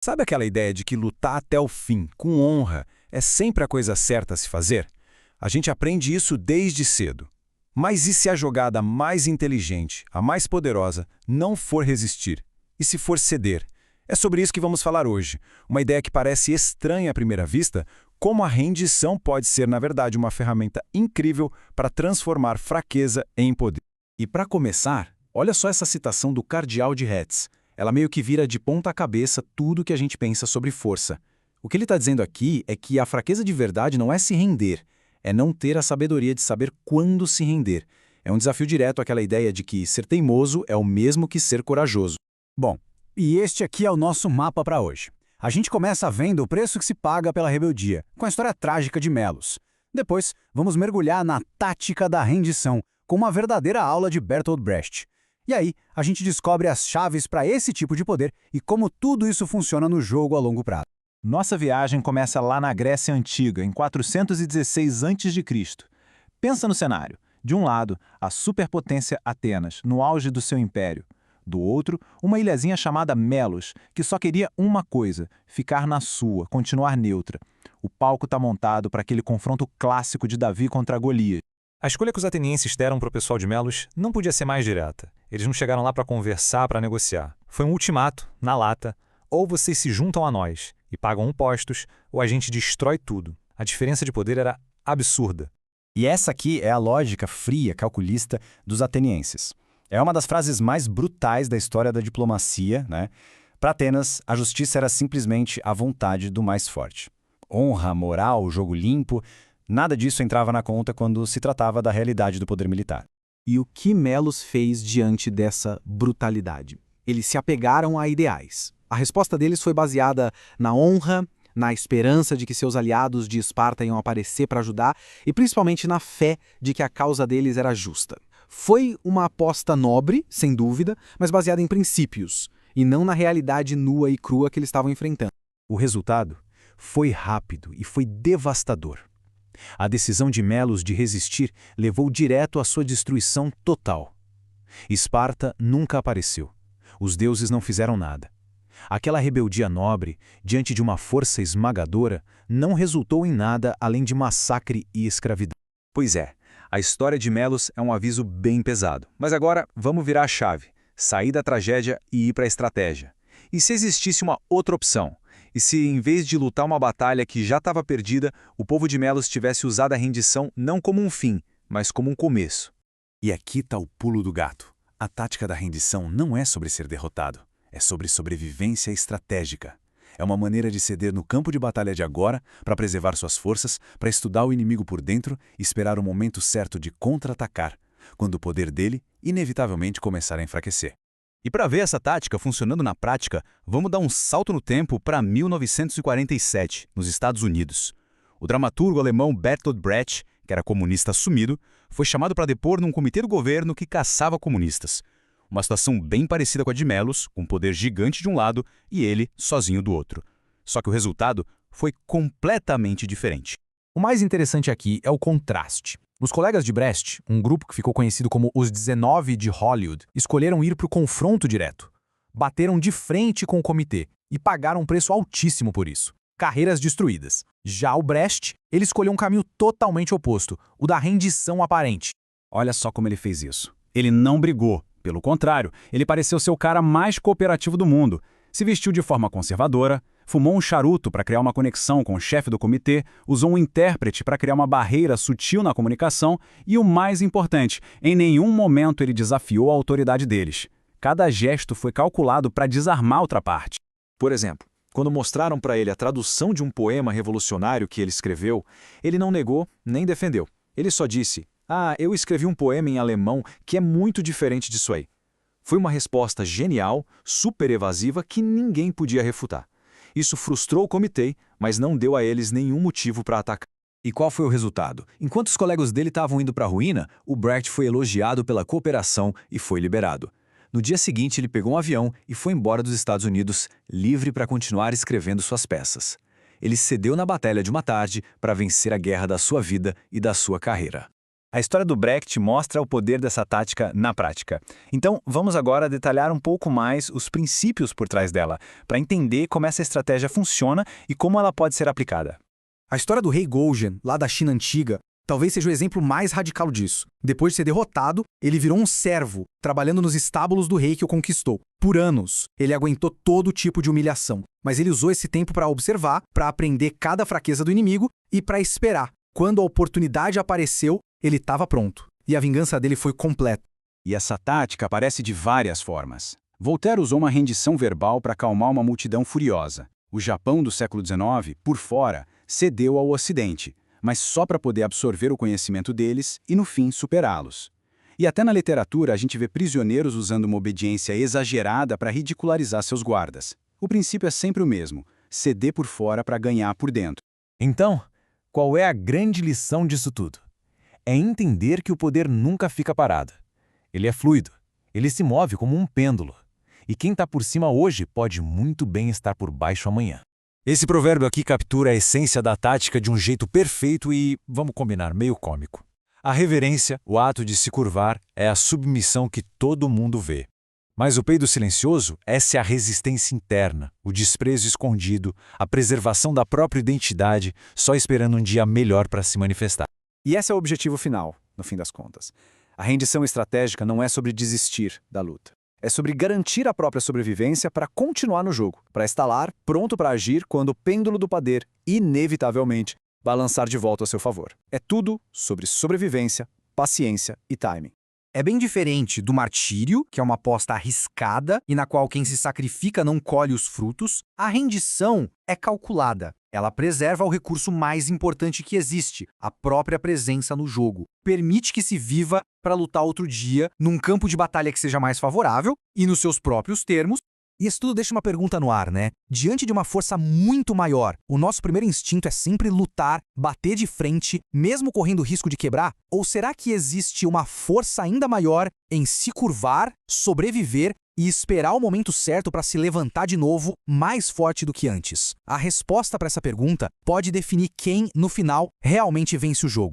Sabe aquela ideia de que lutar até o fim, com honra, é sempre a coisa certa a se fazer? A gente aprende isso desde cedo. Mas e se a jogada mais inteligente, a mais poderosa, não for resistir? E se for ceder? É sobre isso que vamos falar hoje. Uma ideia que parece estranha à primeira vista, como a rendição pode ser, na verdade, uma ferramenta incrível para transformar fraqueza em poder. E para começar, olha só essa citação do Cardeal de Retz. Ela meio que vira de ponta cabeça tudo que a gente pensa sobre força. O que ele está dizendo aqui é que a fraqueza de verdade não é se render, é não ter a sabedoria de saber quando se render. É um desafio direto àquela ideia de que ser teimoso é o mesmo que ser corajoso. Bom, e este aqui é o nosso mapa para hoje. A gente começa vendo o preço que se paga pela rebeldia, com a história trágica de Melos. Depois, vamos mergulhar na tática da rendição, com uma verdadeira aula de Bertolt Brecht. E aí, a gente descobre as chaves para esse tipo de poder e como tudo isso funciona no jogo a longo prazo. Nossa viagem começa lá na Grécia Antiga, em 416 a.C. Pensa no cenário. De um lado, a superpotência Atenas, no auge do seu império. Do outro, uma ilhazinha chamada Melos, que só queria uma coisa, ficar na sua, continuar neutra. O palco está montado para aquele confronto clássico de Davi contra Golias. A escolha que os atenienses deram para o pessoal de Melos não podia ser mais direta. Eles não chegaram lá para conversar, para negociar. Foi um ultimato, na lata. Ou vocês se juntam a nós e pagam impostos, ou a gente destrói tudo. A diferença de poder era absurda. E essa aqui é a lógica fria, calculista dos atenienses. É uma das frases mais brutais da história da diplomacia, né? Para Atenas, a justiça era simplesmente a vontade do mais forte. Honra, moral, jogo limpo, nada disso entrava na conta quando se tratava da realidade do poder militar. E o que Melos fez diante dessa brutalidade? Eles se apegaram a ideais. A resposta deles foi baseada na honra, na esperança de que seus aliados de Esparta iam aparecer para ajudar e principalmente na fé de que a causa deles era justa. Foi uma aposta nobre, sem dúvida, mas baseada em princípios, e não na realidade nua e crua que eles estavam enfrentando. O resultado foi rápido e foi devastador. A decisão de Melos de resistir levou direto à sua destruição total. Esparta nunca apareceu. Os deuses não fizeram nada. Aquela rebeldia nobre, diante de uma força esmagadora, não resultou em nada além de massacre e escravidão. Pois é, a história de Melos é um aviso bem pesado. Mas agora vamos virar a chave, sair da tragédia e ir para a estratégia. E se existisse uma outra opção? E se, em vez de lutar uma batalha que já estava perdida, o povo de Melos tivesse usado a rendição não como um fim, mas como um começo? E aqui está o pulo do gato. A tática da rendição não é sobre ser derrotado. É sobre sobrevivência estratégica. É uma maneira de ceder no campo de batalha de agora para preservar suas forças, para estudar o inimigo por dentro e esperar o momento certo de contra-atacar, quando o poder dele, inevitavelmente, começar a enfraquecer. E para ver essa tática funcionando na prática, vamos dar um salto no tempo para 1947, nos Estados Unidos. O dramaturgo alemão Bertolt Brecht, que era comunista assumido, foi chamado para depor num comitê do governo que caçava comunistas. Uma situação bem parecida com a de Melos, com um poder gigante de um lado e ele sozinho do outro. Só que o resultado foi completamente diferente. O mais interessante aqui é o contraste. Os colegas de Brecht, um grupo que ficou conhecido como os 19 de Hollywood, escolheram ir para o confronto direto. Bateram de frente com o comitê e pagaram um preço altíssimo por isso. Carreiras destruídas. Já o Brecht, ele escolheu um caminho totalmente oposto, o da rendição aparente. Olha só como ele fez isso. Ele não brigou. Pelo contrário, ele pareceu ser o cara mais cooperativo do mundo. Se vestiu de forma conservadora, fumou um charuto para criar uma conexão com o chefe do comitê, usou um intérprete para criar uma barreira sutil na comunicação e, o mais importante, em nenhum momento ele desafiou a autoridade deles. Cada gesto foi calculado para desarmar outra parte. Por exemplo, quando mostraram para ele a tradução de um poema revolucionário que ele escreveu, ele não negou nem defendeu. Ele só disse: eu escrevi um poema em alemão que é muito diferente disso aí. Foi uma resposta genial, super evasiva, que ninguém podia refutar. Isso frustrou o comitê, mas não deu a eles nenhum motivo para atacar. E qual foi o resultado? Enquanto os colegas dele estavam indo para a ruína, o Brecht foi elogiado pela cooperação e foi liberado. No dia seguinte, ele pegou um avião e foi embora dos Estados Unidos, livre para continuar escrevendo suas peças. Ele cedeu na batalha de uma tarde para vencer a guerra da sua vida e da sua carreira. A história do Brecht mostra o poder dessa tática na prática. Então, vamos agora detalhar um pouco mais os princípios por trás dela, para entender como essa estratégia funciona e como ela pode ser aplicada. A história do rei Goujian, lá da China antiga, talvez seja o exemplo mais radical disso. Depois de ser derrotado, ele virou um servo, trabalhando nos estábulos do rei que o conquistou. Por anos, ele aguentou todo tipo de humilhação, mas ele usou esse tempo para observar, para aprender cada fraqueza do inimigo e para esperar. Quando a oportunidade apareceu, ele estava pronto. E a vingança dele foi completa. E essa tática aparece de várias formas. Voltaire usou uma rendição verbal para acalmar uma multidão furiosa. O Japão do século XIX, por fora, cedeu ao Ocidente, mas só para poder absorver o conhecimento deles e, no fim, superá-los. E até na literatura a gente vê prisioneiros usando uma obediência exagerada para ridicularizar seus guardas. O princípio é sempre o mesmo: ceder por fora para ganhar por dentro. Então, qual é a grande lição disso tudo? É entender que o poder nunca fica parado. Ele é fluido, ele se move como um pêndulo. E quem está por cima hoje pode muito bem estar por baixo amanhã. Esse provérbio aqui captura a essência da tática de um jeito perfeito e, vamos combinar, meio cômico. A reverência, o ato de se curvar, é a submissão que todo mundo vê. Mas o peido silencioso, essa é a resistência interna, o desprezo escondido, a preservação da própria identidade, só esperando um dia melhor para se manifestar. E esse é o objetivo final, no fim das contas. A rendição estratégica não é sobre desistir da luta. É sobre garantir a própria sobrevivência para continuar no jogo, para estar lá, pronto para agir quando o pêndulo do poder, inevitavelmente, balançar de volta a seu favor. É tudo sobre sobrevivência, paciência e timing. É bem diferente do martírio, que é uma aposta arriscada e na qual quem se sacrifica não colhe os frutos. A rendição é calculada. Ela preserva o recurso mais importante que existe, a própria presença no jogo. Permite que se viva para lutar outro dia, num campo de batalha que seja mais favorável e nos seus próprios termos. E isso tudo deixa uma pergunta no ar, né? Diante de uma força muito maior, o nosso primeiro instinto é sempre lutar, bater de frente, mesmo correndo o risco de quebrar? Ou será que existe uma força ainda maior em se curvar, sobreviver e esperar o momento certo para se levantar de novo, mais forte do que antes? A resposta para essa pergunta pode definir quem, no final, realmente vence o jogo.